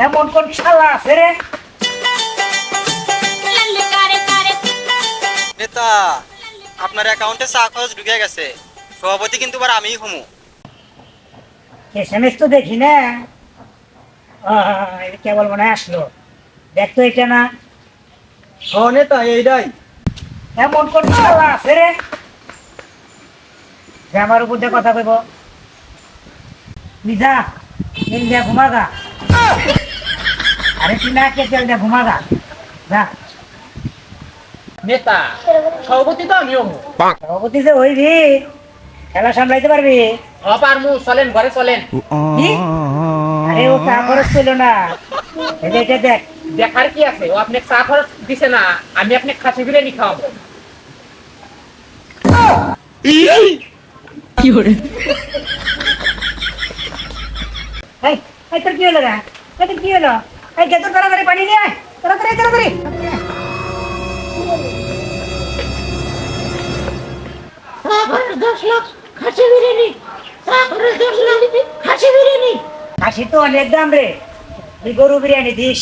এমন কোন শালা আছে রে? নেতা, আপনার অ্যাকাউন্টে চা খরচ ঢুকে গেছে। সভাপতি কিন্তু আবার আমিই হমু। এসএমএস তো দেখি না। এটা কেবল মনে হয় আসলো। দেখ তো এটা না। ও নেতা, এইটাই। এমন কোন শালা আছে রে যে আমার উপর দিয়ে কথা কইব? যা তেল দিয়া ঘুমাগা। আরে তুই না কে তেল দিয়া ঘুমাগা যা। নেতা সভাপতি তো আমিও সভাপতি যে হইবি, খেলা সামলাইতে পারবি? পারমু, চলেন ঘরে চলেন। কি? আরে ও চা খরচ পেলো না। এটা দেখ। দেখার কি আছে, ও আপনি চা খরচ দিছে না, আমি আপনি খাসি বিরিয়ানি খাওয়াবো। এই এই তোর কি হলো রে? এই তোর কি হলো? এই গেতো তাড়াতাড়ি পানি নিয়ে আয়, তাড়াতাড়ি তাড়াতাড়ি। খাসি তো অনেক দাম রে, তুই গরু বিরিয়ানি দিস।